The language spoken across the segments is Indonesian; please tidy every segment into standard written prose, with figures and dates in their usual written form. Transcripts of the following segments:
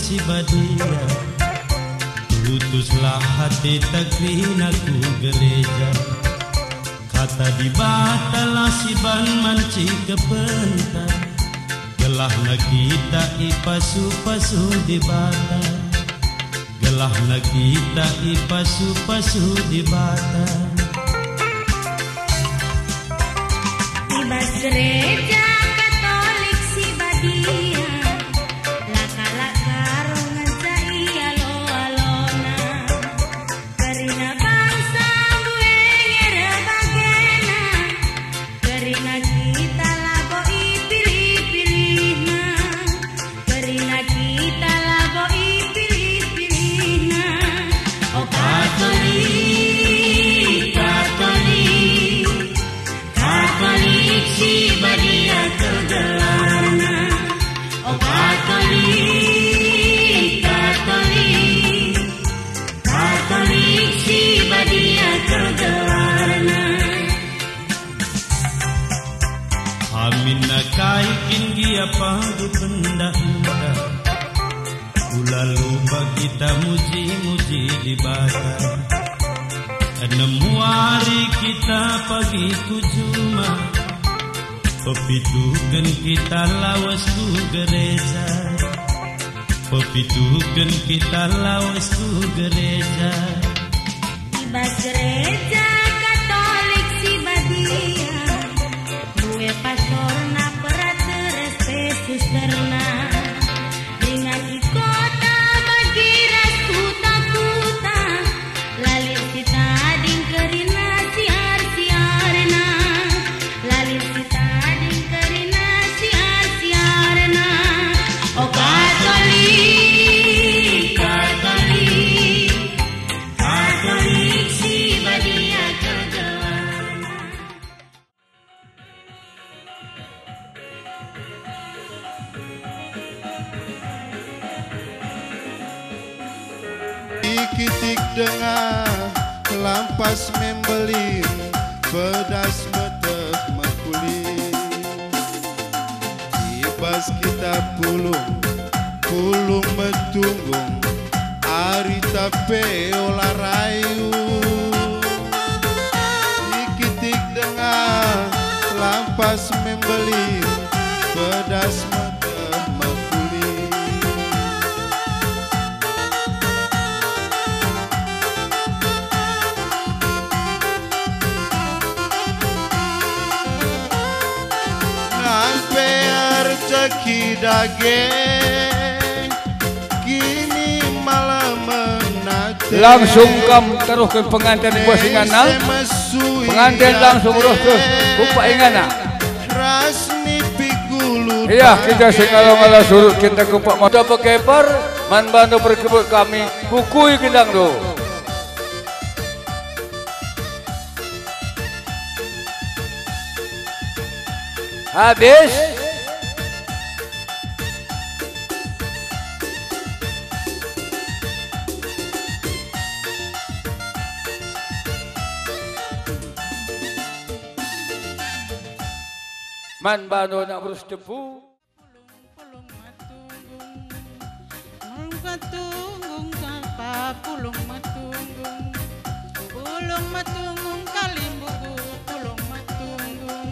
si badia, putuslah hati takrina ku gereja. Kata di batalah si ban manci kepentar, gelah na kita ipasu-pasu di bata, gelah na kita ipasu-pasu di bata. Tibas gereja Katolik si badia, laka-laka rongan sa iya lo-alona, karina bangsa gue ngera bagena, karina kita lago ipilih-pilihna, karina kita lago ipilih-pilihna. Oh Katolik, Katolik, Katolik si badia tergelarna. Oh Katolik, Katolik, Katolik si badia tergelarna. Amin na kaikin gia padu pendah-pendah, lalu kita muji-muji di bata. 6 hari kita pagi kujuma, pepitukan kita lawas ku gereja, pepitukan kita lawas ku gereja. Tibas gereja Katolik si badia, gue pastorna perateres susterna, dengan ikota bagi kuta-kuta, lalir kita dingkerina siar-siarna, lalir kita dingkerina siar-siarna. Oh Katolik, Katolik, Katolik si badia tergelarna. Kitik dengar lampas membeli pedas metek mekuli, ibas kita pulung metunggung ari tape olah rayu. Kitik dengar lampas membeli pedas metek mekuli, rezeki daging kini malah menate. Langsung kam taruh ke pengantin buah singana, pengantin langsung urus terus buka ingana. Rasni pigulu. Iya, kita singala-ngala surut kita kupak mata pekepar, man bantu berkebut kami bukui kendang do. Habis. Man bano nak berus debu. Pulung matunggung kapa pulung matunggung kalimbuku pulung matunggung.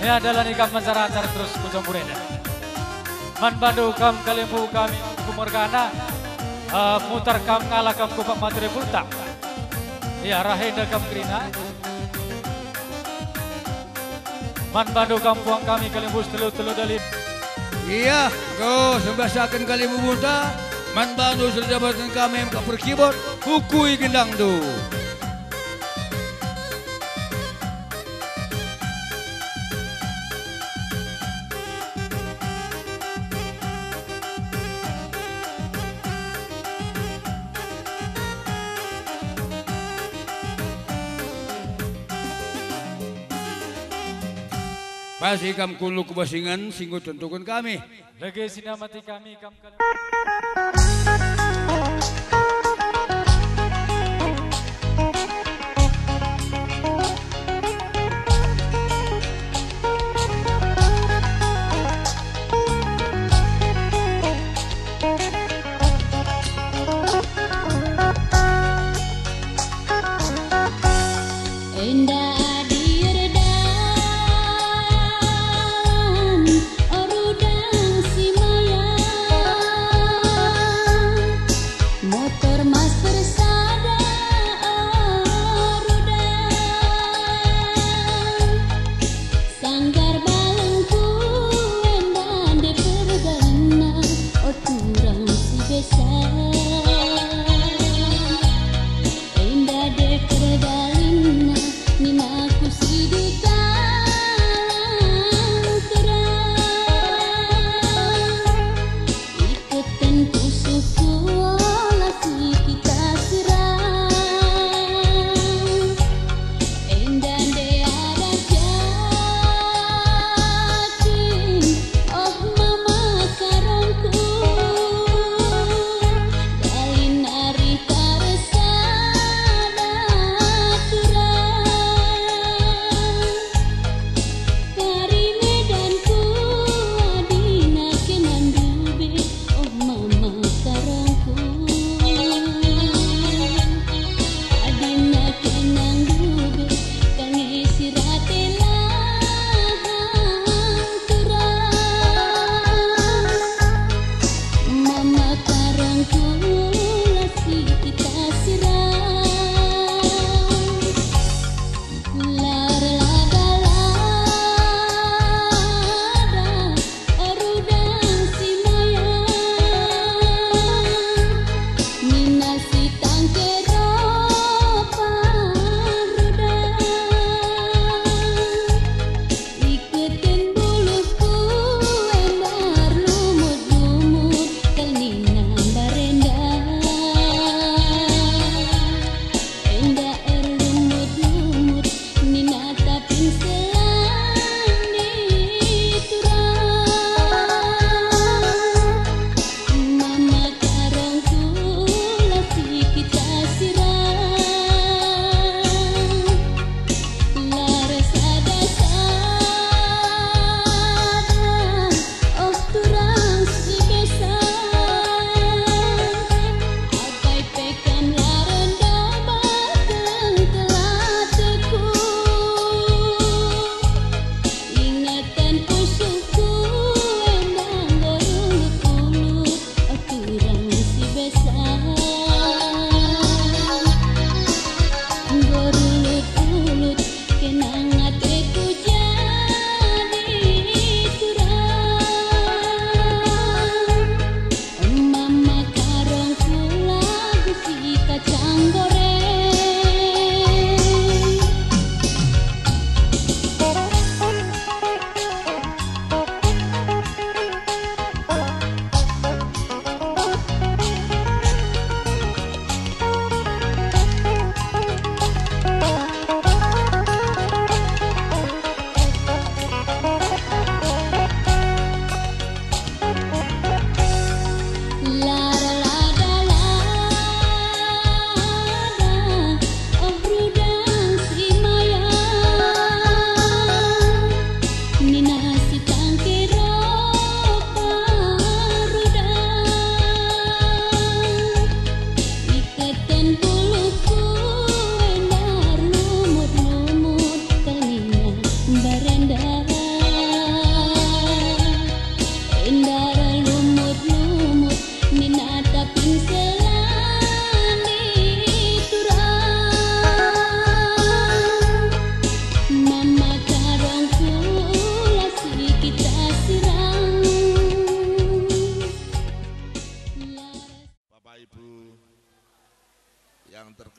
Ya adalah nikah acara terus kucampurnya. Man bandu kam kalimbu kami kumergana, mutar kam ngalah kam kupak materi pulta. Ya rahenda kam krina. Man bandu kampung kami kalimbus telu-telu dalip. Iya, kau sembasakan kali bubuta. Man bandu sudah jabatan kami yang perkibot hukui gendang tu. Pasti kam kulu kebasingan singgut tentukan kami. Lagi sinamati kami kam kali.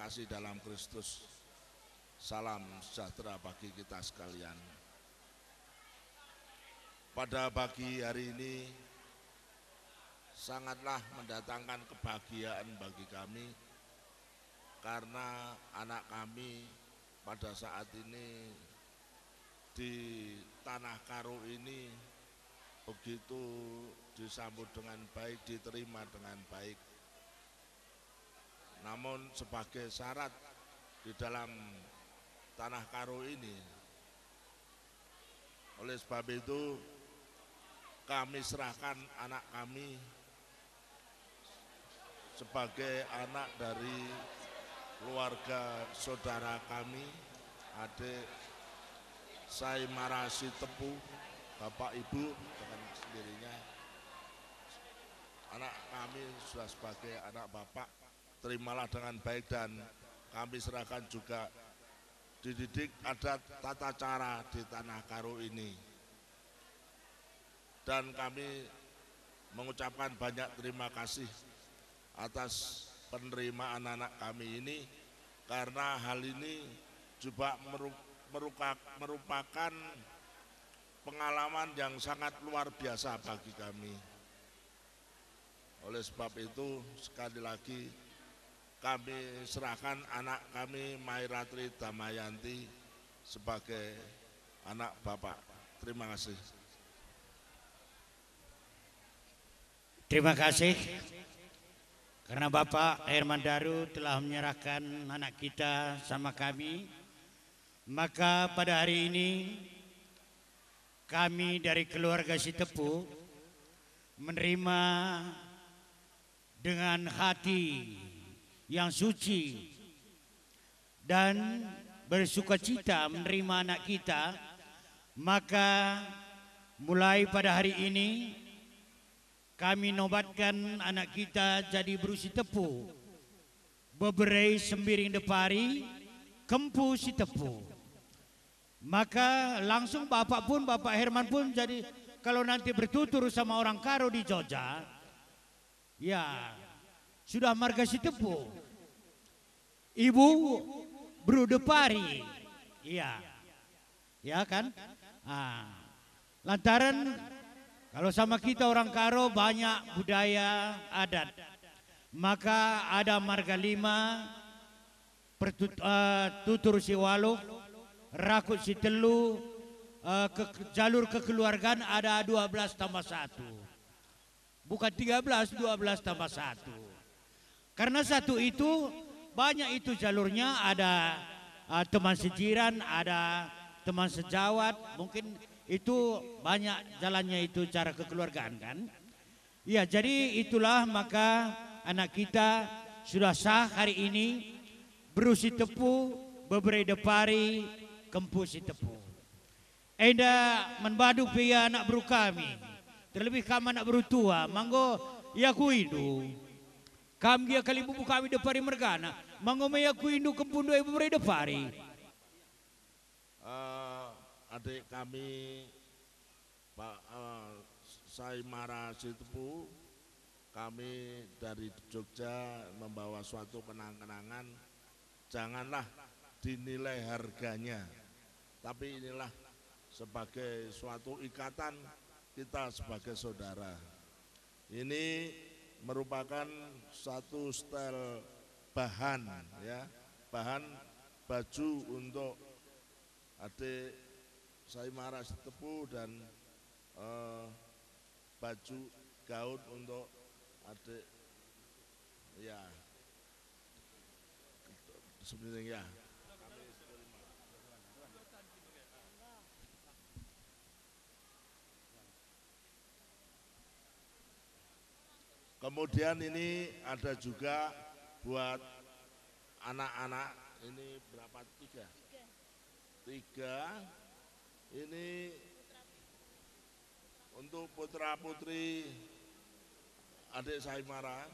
terkasih dalam Kristus, salam sejahtera bagi kita sekalian. Pada pagi hari ini sangatlah mendatangkan kebahagiaan bagi kami karena anak kami pada saat ini di Tanah Karo ini begitu disambut dengan baik, diterima dengan baik. Namun sebagai syarat di dalam Tanah Karo ini, oleh sebab itu kami serahkan anak kami sebagai anak dari keluarga saudara kami adik Saimara Sitepu, Bapak Ibu dengan sendirinya. Anak kami sudah sebagai anak Bapak, terimalah dengan baik dan kami serahkan juga dididik adat tata cara di Tanah Karo ini. Dan kami mengucapkan banyak terima kasih atas penerimaan anak kami ini, karena hal ini juga merupakan pengalaman yang sangat luar biasa bagi kami. Oleh sebab itu sekali lagi kami serahkan anak kami Mairatri Damayanti sebagai anak Bapak. Terima kasih. Terima kasih karena Bapak Herman Daru telah menyerahkan anak kita sama kami. Maka pada hari ini kami dari keluarga Sitepu menerima dengan hati yang suci dan bersukacita menerima anak kita. Maka mulai pada hari ini kami nobatkan anak kita jadi Bru Sitepu, Beberei Sembiring Depari, Kempu Sitepu. Maka langsung Bapak Herman pun jadi kalau nanti bertutur sama orang Karo di Jogja, ya sudah marga Sitepu. Ibu Bru Depari, iya, ya kan? Lantaran kalau sama kita orang Karo banyak budaya adat, maka ada marga 5, tutur Siwaluh, rakut Sitelu, jalur kekeluargaan ada 12 tambah 1. Bukan 13, 12 tambah 1. Karena 1 itu banyak itu jalurnya, ada teman sejiran, ada teman sejawat, mungkin itu banyak jalannya itu cara kekeluargaan kan. Ya, jadi itulah maka anak kita sudah sah hari ini Bru Sitepu, Beberei Depari, Kempu Sitepu. Enda membadu pia anak bru kami, terlebih kami anak bru tua, manggo ya kuindu. Kami dia kali bubu kami Depari Mergana, manggo ya kuindu Kempu Beberei Depari. Adik kami Pak Saimara Sitepu, kami dari Jogja membawa suatu kenang-kenangan. Janganlah dinilai harganya, tapi inilah sebagai suatu ikatan kita sebagai saudara. Ini merupakan satu style bahan, ya, bahan baju untuk adik Saimara Sitepu dan baju gaun untuk adik, ya, sebenarnya. Kemudian ini ada juga buat anak-anak, ini berapa? 3. Ini untuk putra putri adik Saimara,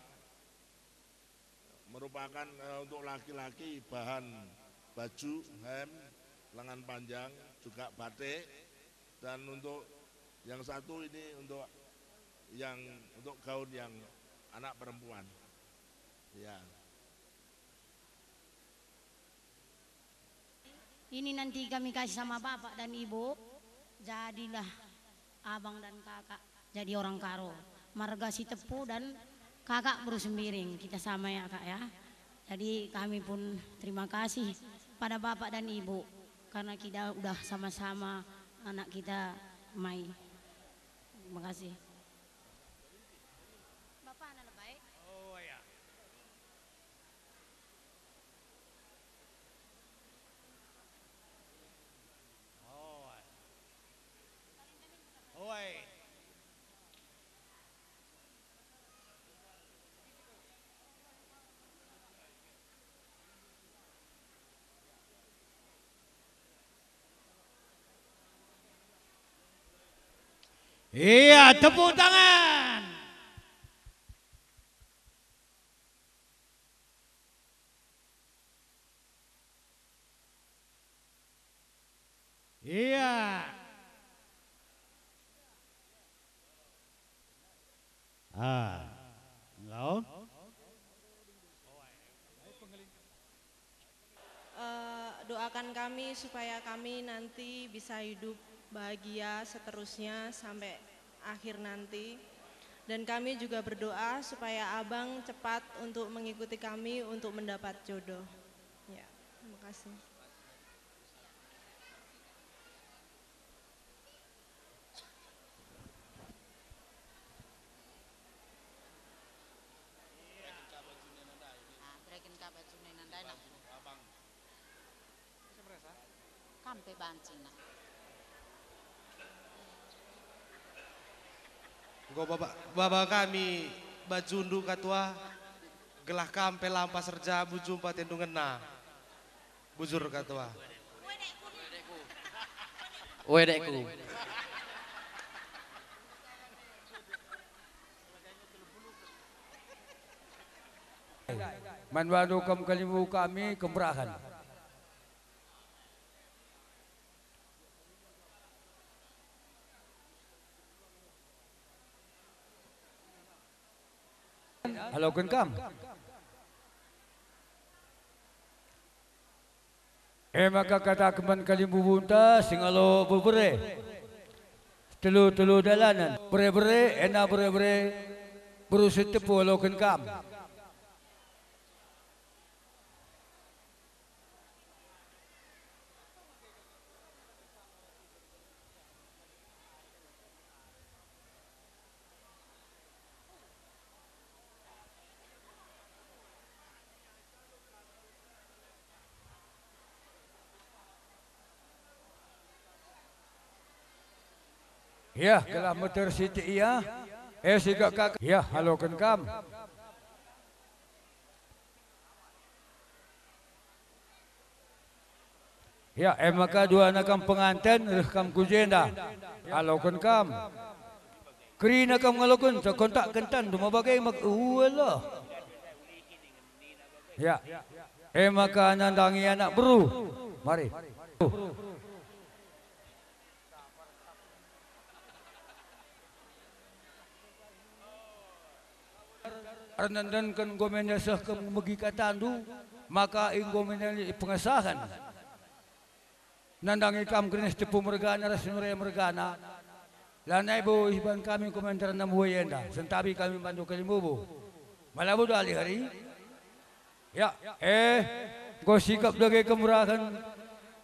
merupakan untuk laki-laki bahan baju, hem, lengan panjang, juga batik. Dan untuk yang satu ini untuk gaun yang anak perempuan. Ya. Ini nanti kami kasih sama bapak dan ibu, jadilah abang dan kakak jadi orang Karo, marga Sitepu dan kakak Bru Sembiring, kita sama ya kak ya. Jadi kami pun terima kasih pada bapak dan ibu karena kita udah sama-sama anak kita Mai. Terima kasih. Bapak anak baik. Oh ya. Oi. Iya, tepuk tangan. Iya. Engkau? Doakan kami supaya kami nanti bisa hidup bahagia seterusnya sampai akhir nanti. Dan kami juga berdoa supaya abang cepat untuk mengikuti kami untuk mendapat jodoh. Ya, terima kasih. Kampe bancing nak. Go baba kami bajundu katua gelah kampe lampas serja bujumpa tendungan na bujur katua. Wedekku. Manbanu kam kalimu kami kemerahan. Halo kam. Maka kata keman kalimu bunta singalo bubere. Telu dalanan. Bere ena bere berusit tepu halo kam. Ya, kelah motor Siti iya. Sigak kakak. Ya, halo kam. Ya, maka dua nakam pengantin rekam kujenda. Halo kam. Kerina kam ngalokun sa kontak kentan duma bagai mak uwala. Ya. Maka nandangi anak beru. Mari. Arnandan kan gomennya sah ke megi katandu maka ing gomennya pengesahan nandangi kam krenes tepu mergana rasunure mergana lanai bo iban kami komentar na muwayenda sentabi kami bantu kalimubu malabu dali hari ya go sikap dage kemurahan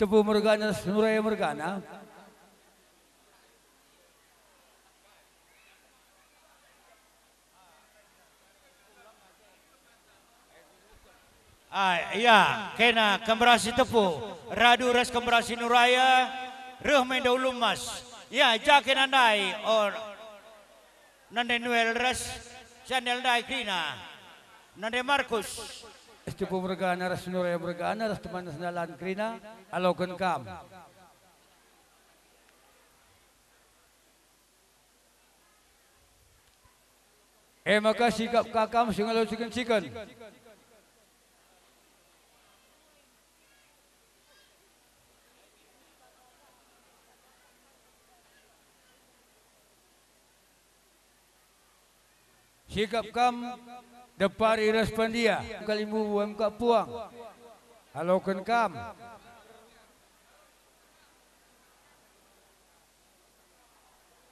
tepu mergana rasunure mergana. Iya, kena kemberasi tepu, radu res kemberasi nuraya, reh menda ulumas. Ya, jaken andai or nande Noel res, channel dai krina, nande Markus. Tepu mergana res nuraya mergana res teman senalan krina, alokan kam. Maka sikap kakam singalo sikan. Sikap kam depari respondia kalimu buang ka puang. Halo kam.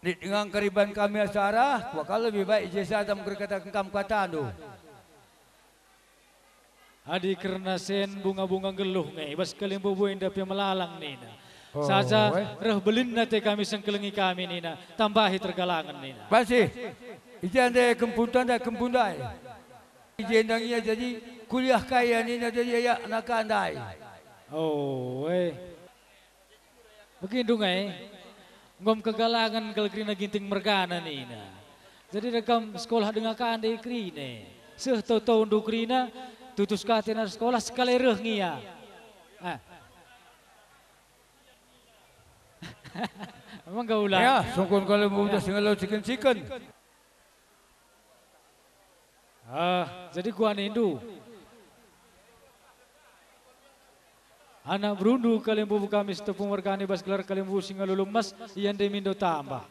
Dengan keriban kami asara, wakal lebih baik jasa dalam berkata kam katanu. Adi kerana sen bunga-bunga geluh ngai bas kalimbu buin dapi melalang nina. Saja reh belin nate kami sengkelengi kami nina, tambahi tergalangan nina. Basi. Ijan deh kempuntan dah kempundai. Ijan dangia jadi kuliah kaya ni nak jadi ayak nak andai. Oh, begini dungai, ngom kegalangan kalau krina ginting mergana nina. Jadi rekam sekolah dengan kandai krine. Seh tahun du krina tutus katenar sekolah sekali reh ngia. Emang gak ulang? Ya, sungkun kalau mau udah singgah chicken. Jadi gua nindu. Anak berundu kalimbu kami setepung wargani bas gelar kalimbu singa lulumas iyan demindo tambah.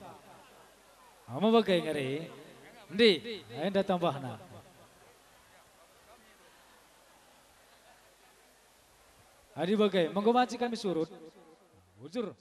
Ama bagai ngeri. Ndi, ayan tambah na. Adi bagai, menggomaci kami surut. Ujur.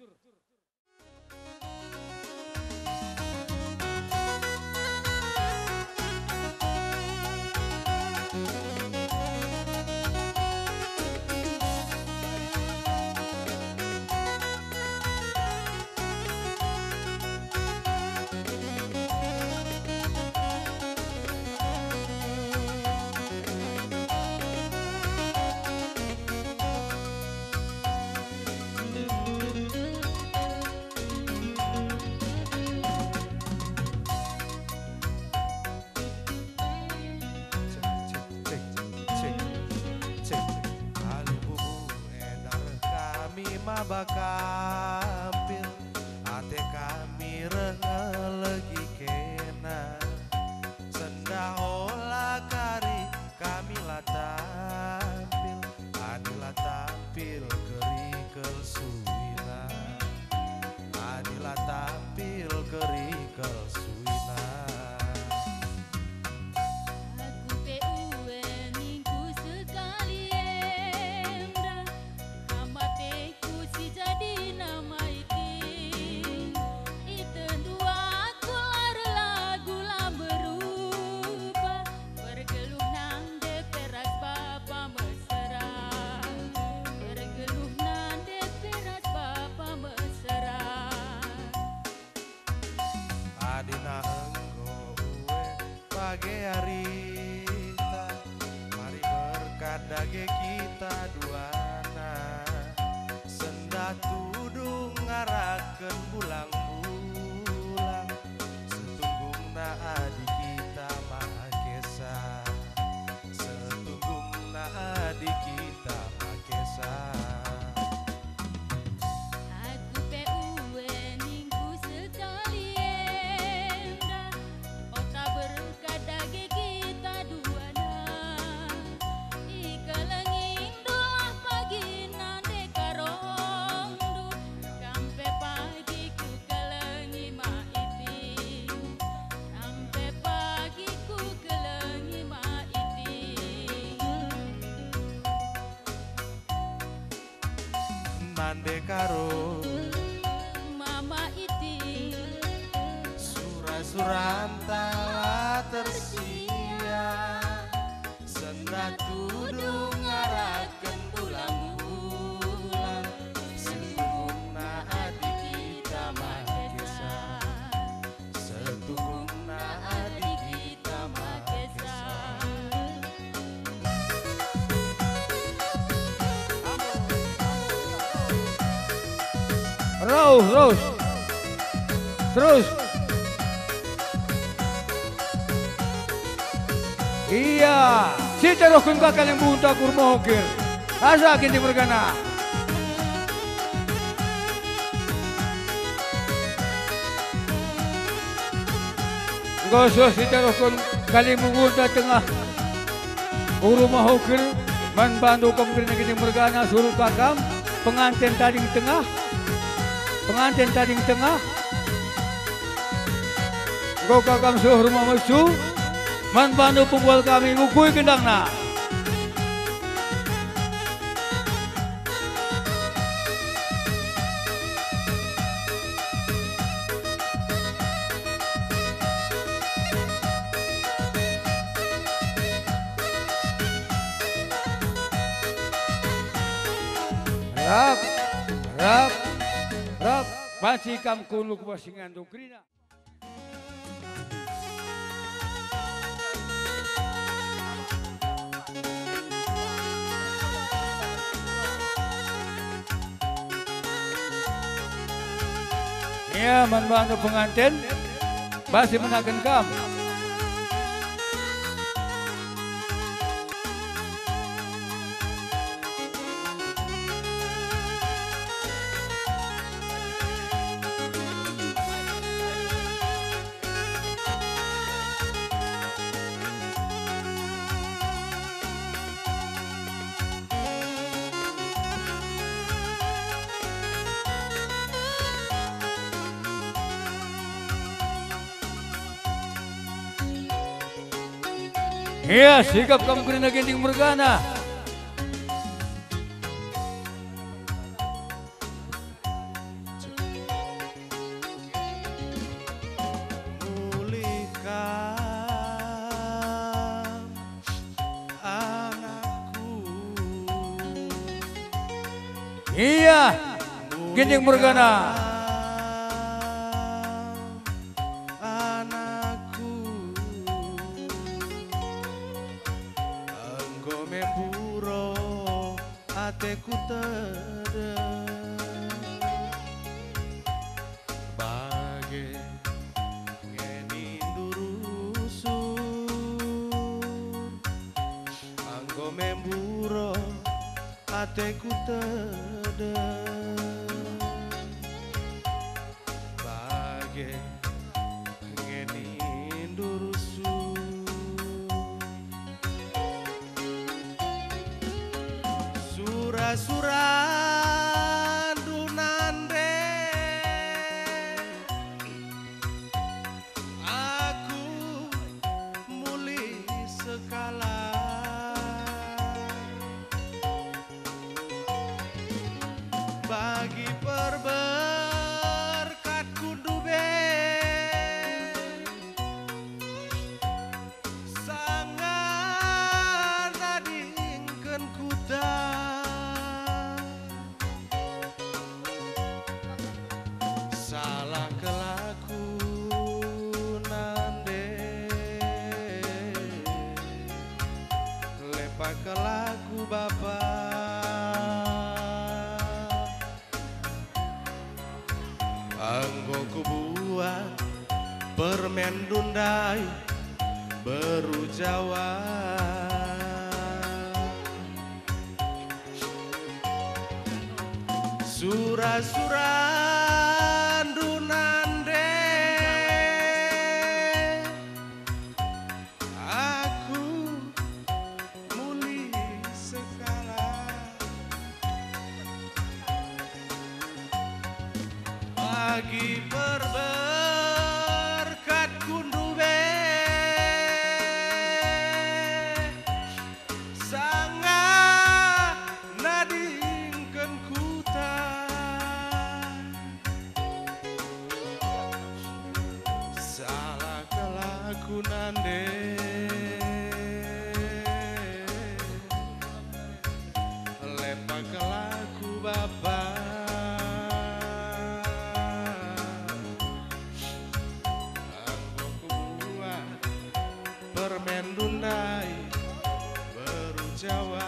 Bakampil ate kami rengelegi kena sendah olah kari kami tampil adila tampil kerikel suwina adila tampil kerikel suwina. Harita, mari berkadage kita duana, senda tudung ngarakeun bulang-bulang, setunggungna adi kita makesa, setunggungna adi kita makesa. Nande karo mama iti surantala tersia senda tudung ngarakeun bulang-bulang setungna adi kita makesa setungna adi kita makesa. Terus. Iya, si terokun kakak yang bunta kurma hokir. Asa kinti bergana. Gosos si terokun kali bunta tengah. Kurma hokir, man bantu kemungkinan kinti bergana suruh kakam. Pengantin tading tengah. Kau kakam suruh rumah mesu. Man bantu pembual kami ngukui kendangna. Rap, masih kam kunu kebasingan dukrina. Ya, membantu pengantin, masih menakan kamu. Iya, sikap kamu kena gending mergana. Pulihkan anakku. Iya, gending mergana. Ateku tedeng bagai ngeni durusun anggo memburo ateku tedeng bagai ngeni durusun Surah dunande aku muli sekala bagi perberkat kudube sangat nadingkeun kuda salah kelaku nande lepa kelaku bapa anggo kubuat permen dundai beru Jawa surah-surah dunande aku muli sekala bagi perberkat kundube sangat nadingkeun kuta salah kelaku nande lepa kelaku bapa anggo kubuat permen dundai beru Jawa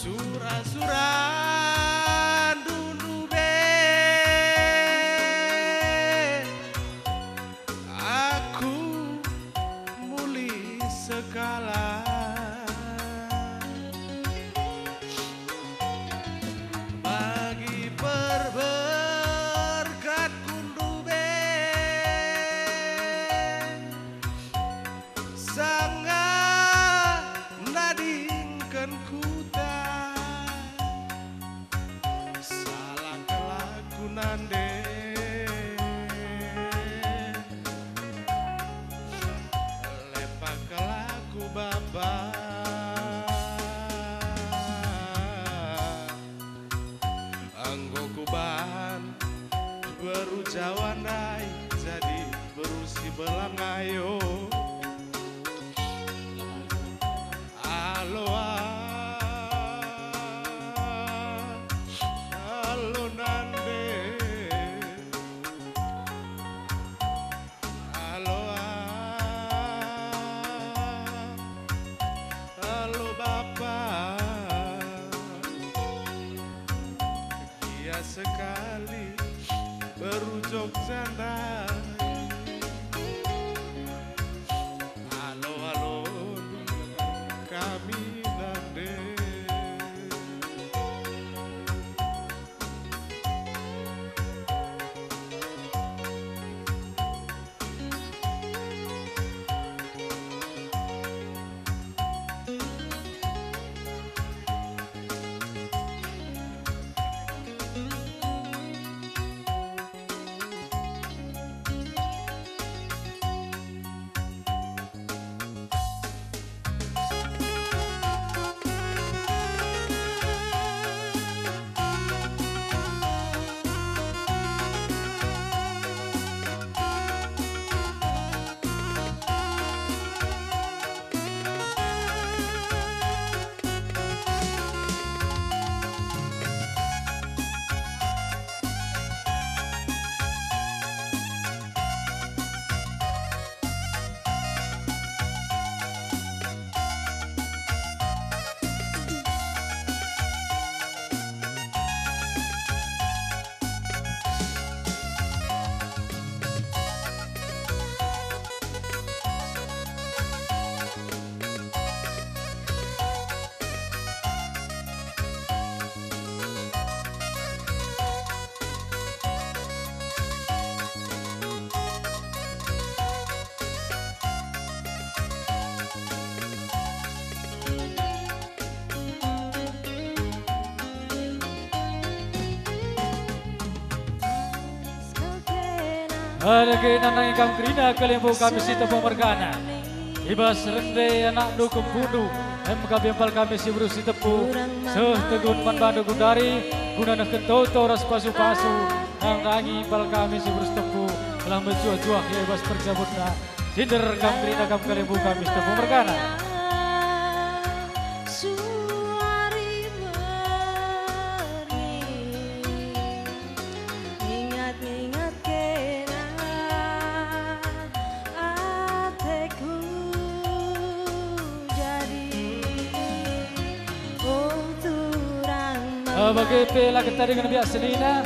surah-surah dunube aku muli sekala bagi perberkat kundube sangat nadingkeun kuda salah kelaku nande lepa kelaku bapa anggo kubahan beru Jawa nai jadi berusi belangayo aloha alo nande aloha Bahagia sekali berujung janda. Halo halo kami nande. Lagi nanang ikam kerina kalimbu kami sita pemergana. Ibas rende anak dukung bundu. Kami empal kami si berusi tepu. Tegun man bandu gundari. Guna nak kentoto ras pasu-pasu. Nang rangi empal kami si berus tepu. Telah menjuah-juah ya ibas perjabutna. Sinder kami kerina kami kalimbu kami sita pemergana. Bagi pela kita dengan biak senina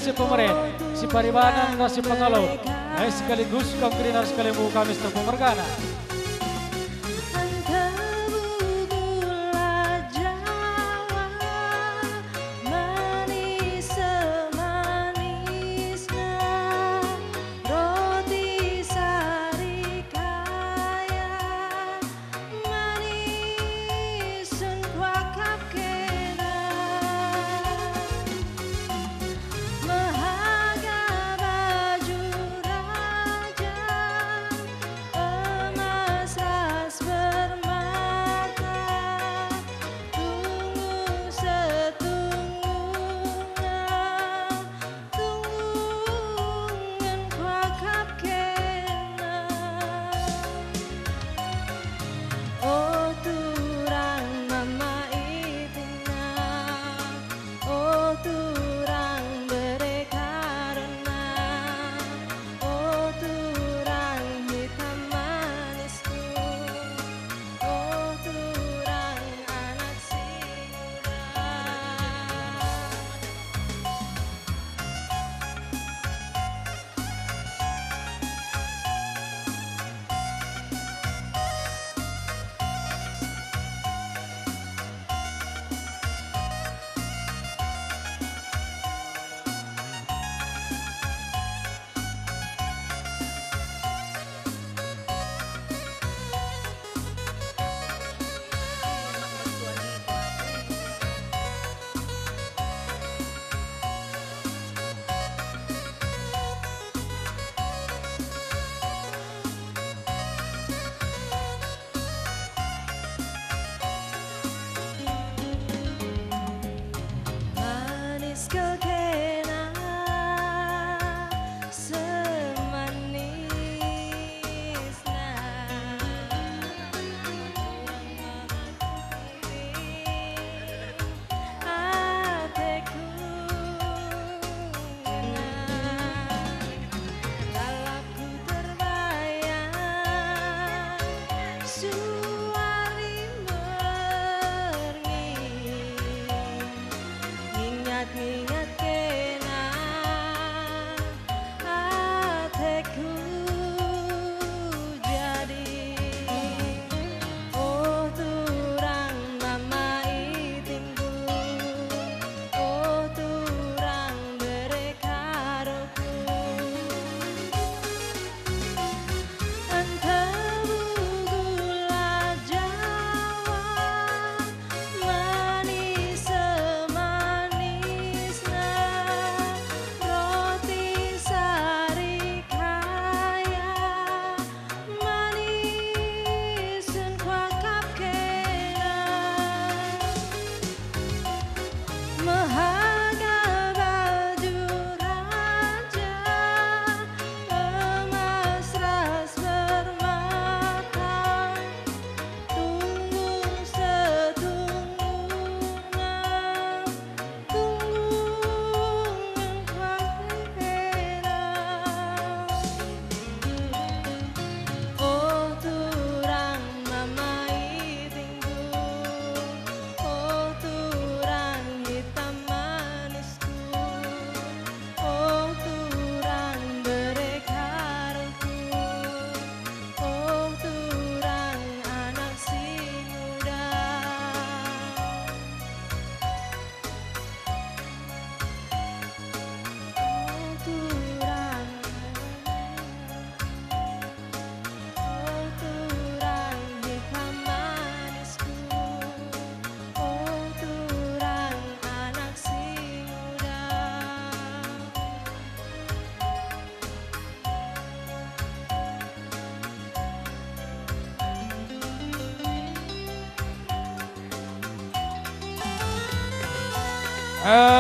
si pemerintah, si paribanan, si pengalut, sekaligus kami kerina sekaligus kami setiap pemergana.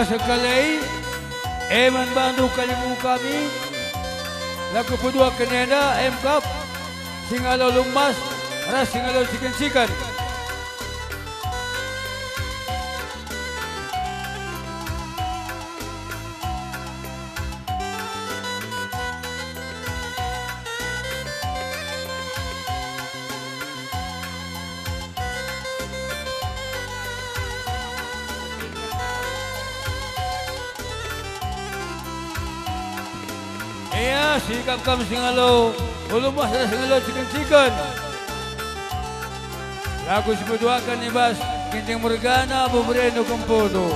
Sekali Eman bandu kalimu kami lagu kedua keneda M-Cup Singalo Lumas Ras Singalo Sikan-Sikan. Iya, sikap kami Singalo Ulumas dan Singalo Sikan-Sikan. Lagu sepeduakan ibas Kinting Morgana Bubreno Kumpudo.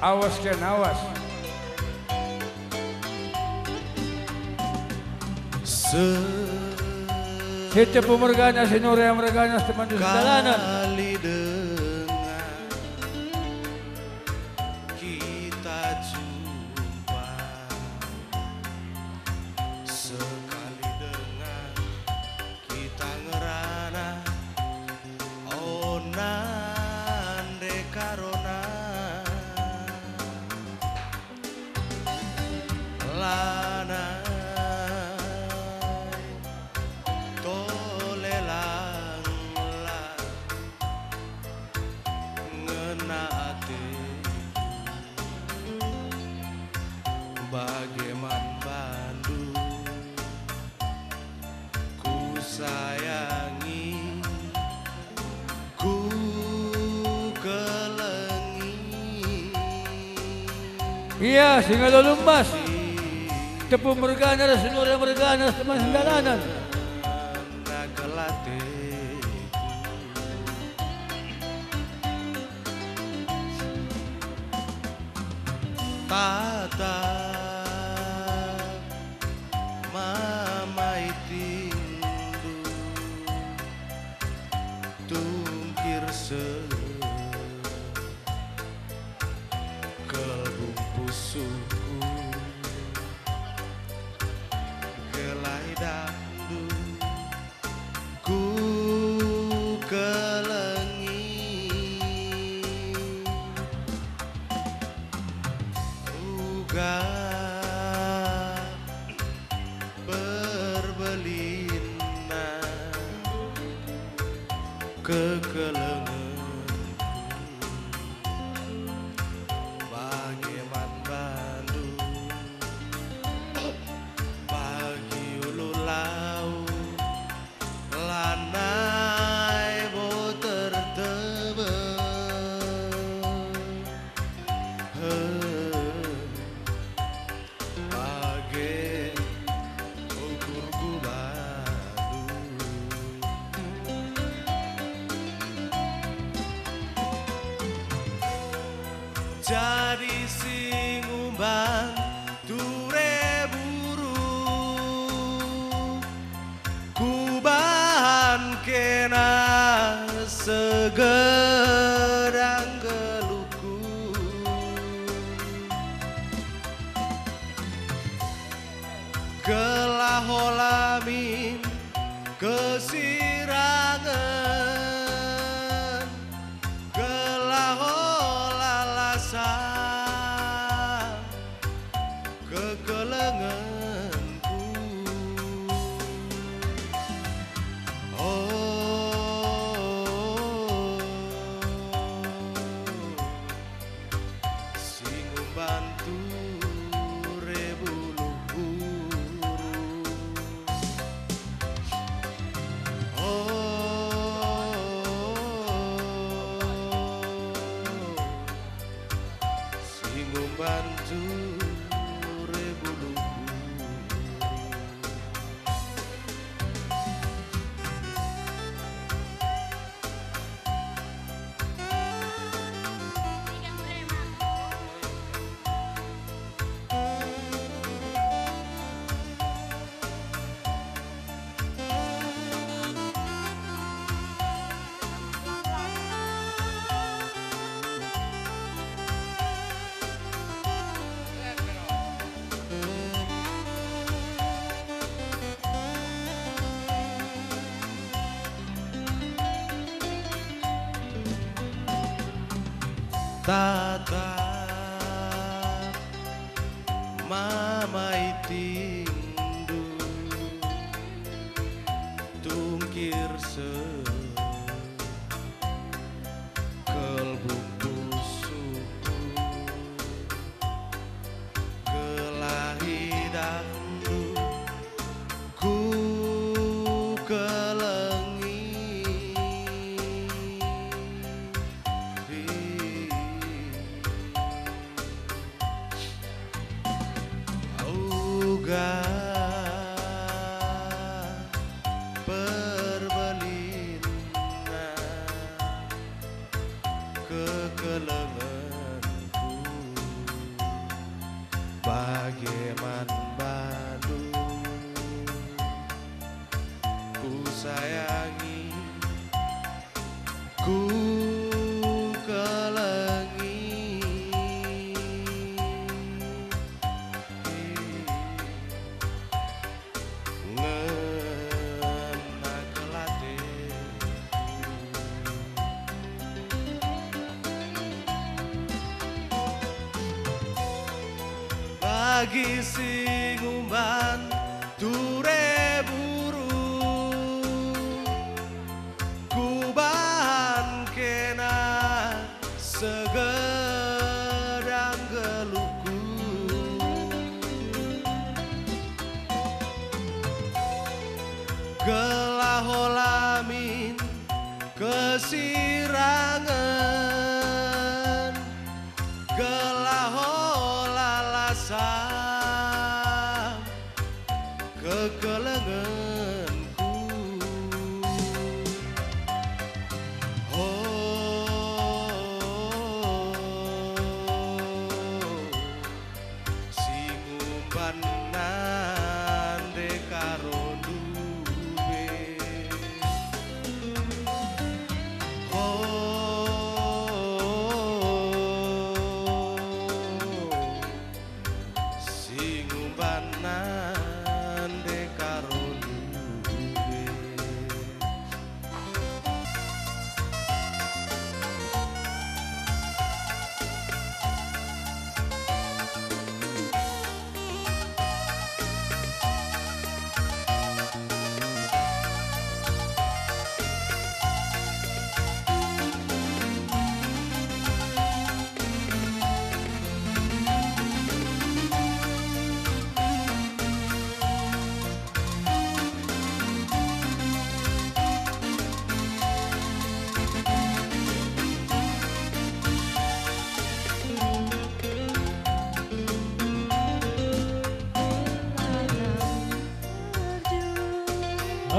Awas Ken, awas. Setiap pemergana Sinore Mergana teman di jalanan. Sekali dengar kita jumpa, sekali dengar kita ngerana, onan dekarona. Bagaimana Bandung ku sayangi, ku kelengi. Iya, Singalo Lumas Tepu Mergana dan Sinore Mergana teman sendalanan. Tata mamai tindu tungkir kelbung pusuku gelai dandu ku kelengi. Berbelina kekelenganku, bagaimana Bandung pagi ulu laut lanai boter jadi sing umbang ture buru kubahan kena segedang geluku gelaholamin kesirangan kekelenganku. Oh, sing bantu rebulu buru. Oh tatap mamai tindu tungkir kelbu busuku kelahi dahulu ku Bagaimana badu ku sayangi ku kelengi ngena kelate lagi sing umban ture buru kubahan kena segedang geluku gelaholamin kesirangan gelaholalasa kekelenganku sing umban nande karo dube sing umban nande karo dube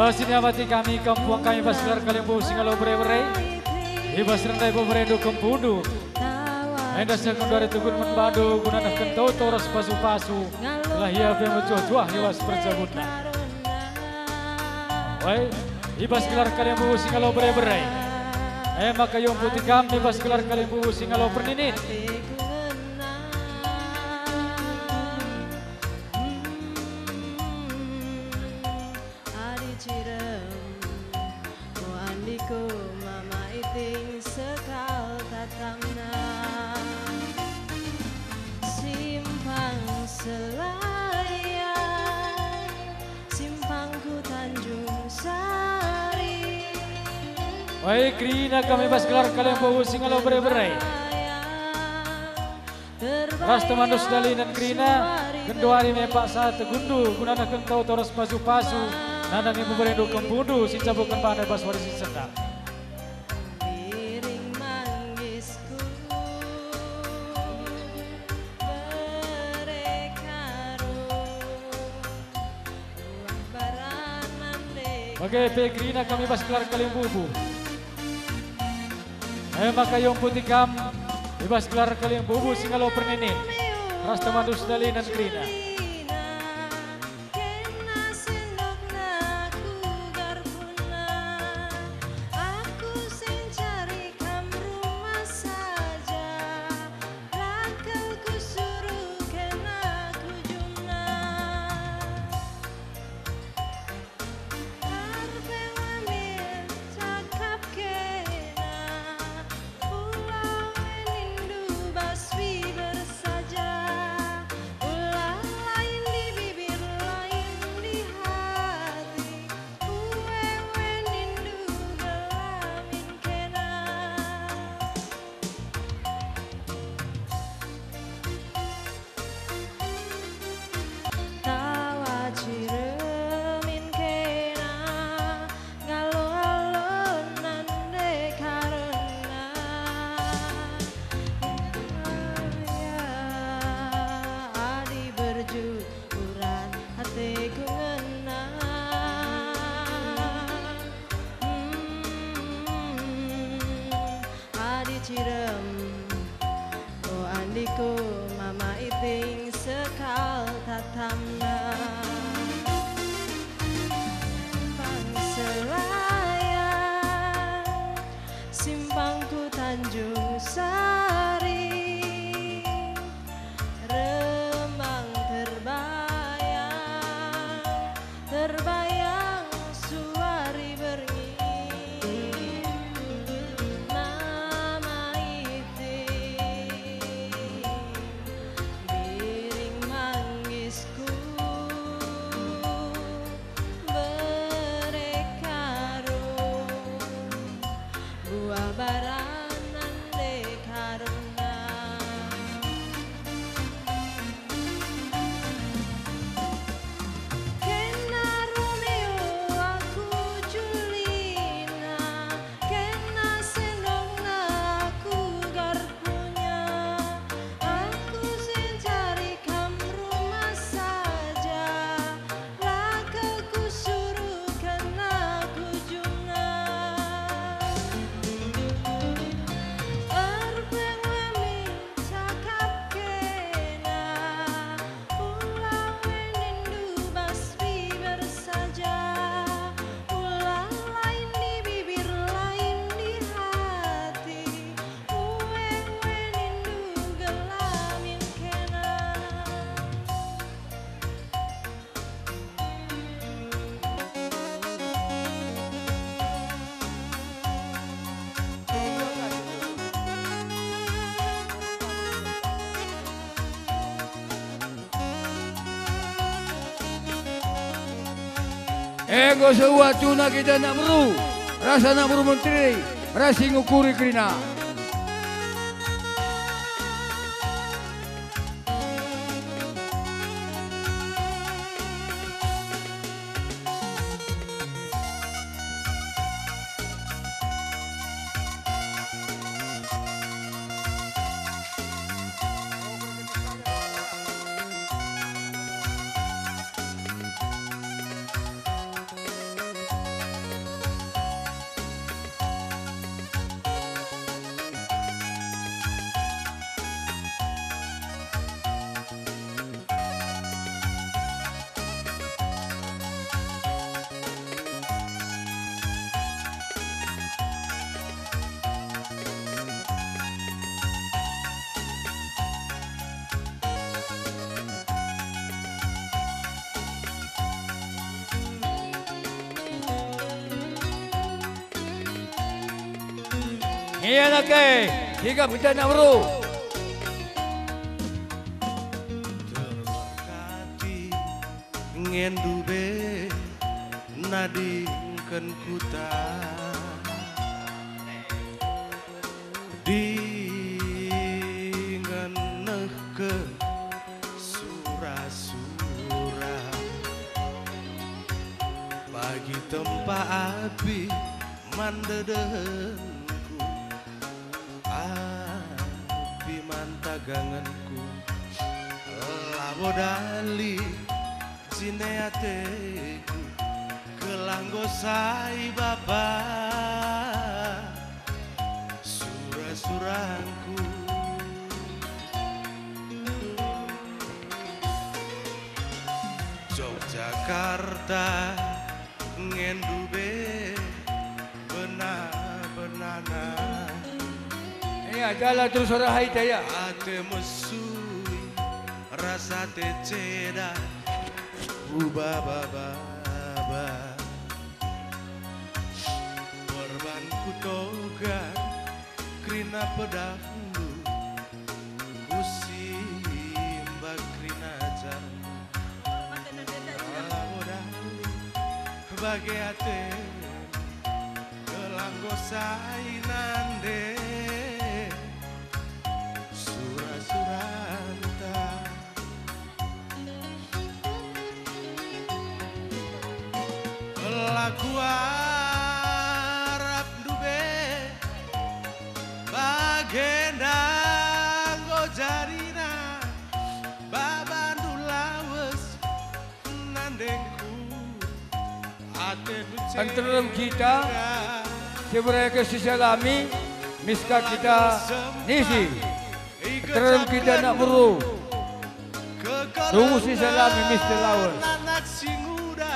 Sini abati kami kampung kami Baskelar Kalimbu Singalo Bere-Bere Ibas rendai beberedu kempudu Endas sekun dari tukun menbadu Gunana kentau toras pasu-pasu Lahia pemecuah-cuah iwas berjabutna Wai Ibas Kelar Kalimbu Singalo Bere-Bere maka yung putih kami Ibas Kelar Kalimbu Singalo Perninit Baik, Krina kami Baskelar Kalimbu Singalo Bere-Bere Ras temandus dalinan Krina Gendoari mepak saat tegundu Gunana kentau toros pasu-pasu Nanang ibu berendu kempudu Sincabukan pandai bas warisi sedang Bagai Pegrina kami Baskelar Kalimbu maka yung putikam Ibas Kelar Kalimbu Singalo Perninit Ras temandus dalinan Krina Ego sewa tuna kita nak beru. Rasa nak beru menteri. Rasi ngukuri kerina. Iya nak hingga kita nak beru. Terberkati ngendube nadingkeun kuta dingeneuhkeun sura-sura bagi tempat api mandeudeun daganganku labodali jineateku kelanggosai bapa surah-surahku Yogyakarta ngendube benar-benana ya jalan terus orang hai daya. Ate mesui rasa teceda baba korban kutoga krina pedahulu kusimba krina jamu alamodali bagi ate kelanggosai nande suranta lagu Arab dube bagenda gojarina babandu lawes nandengku ate antara kita sebenarnya kesesalami miska kita nisi terus kita nak beru tunggu si salami Mr. Lawes anak si muda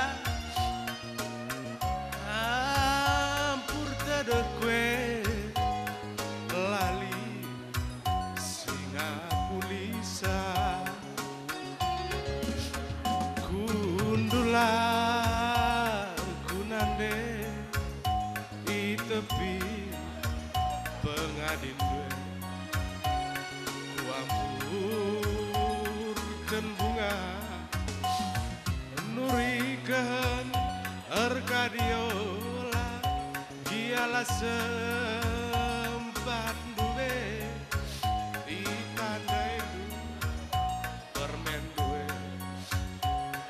ampur tedekwe lali singa pulisa kundula kunande di tepi pengadin dan bunga nurikeun Arkadiola dialah sempat duwe ditandai du permen duwe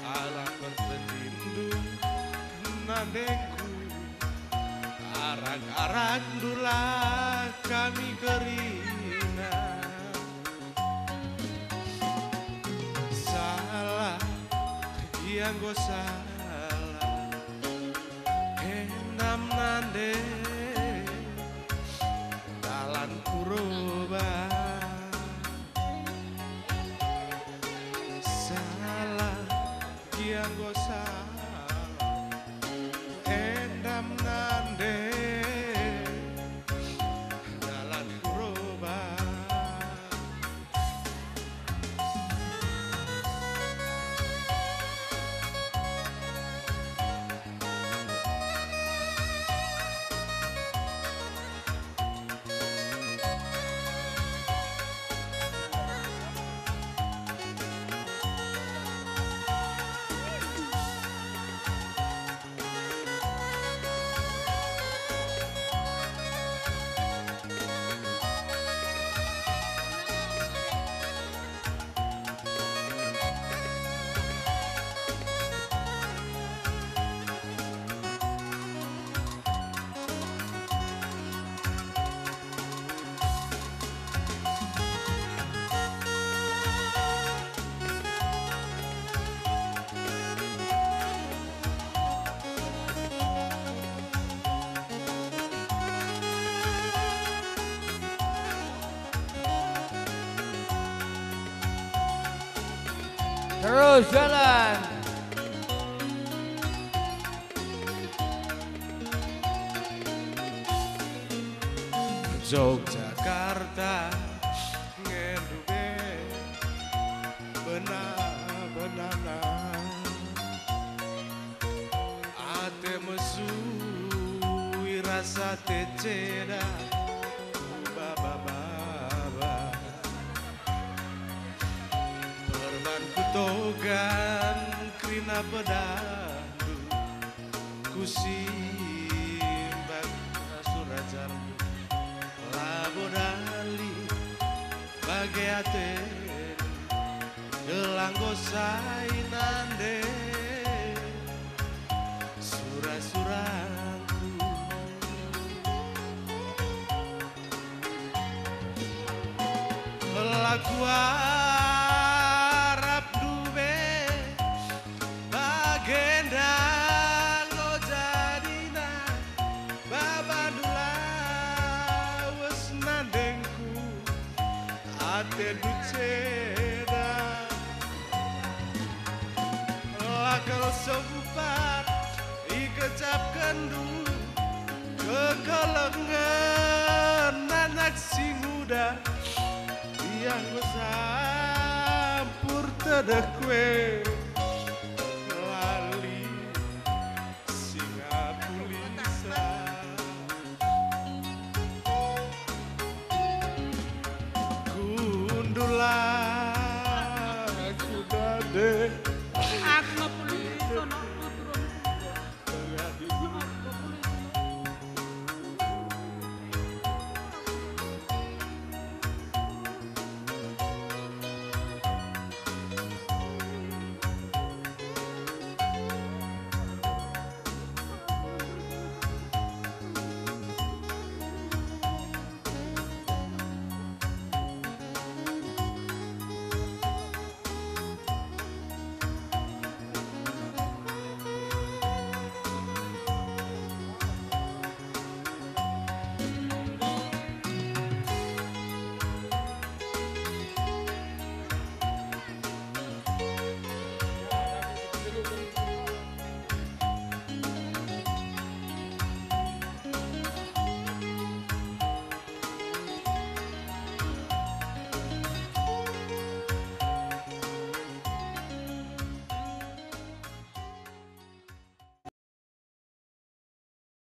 ala pertendindu nandengku arang-arang dula kami kerina yang go salah endam nande dalan kuroba salah yang go salah endam nande dalan kuroba Terus jalan. Yogyakarta ngendube benar-benana ate mesui rasa teceda baba perban kutogan krina pedandu kusimbang surajar labodali bagai aten gelang gosainande surah-surahku laku Arab dube bagenda lo jadina babandula wes nandengku ate duceda lakal sempat ikecap kendu kekelengan anak si muda yang besampur tedekwe lali singa pulisa kundulah kudade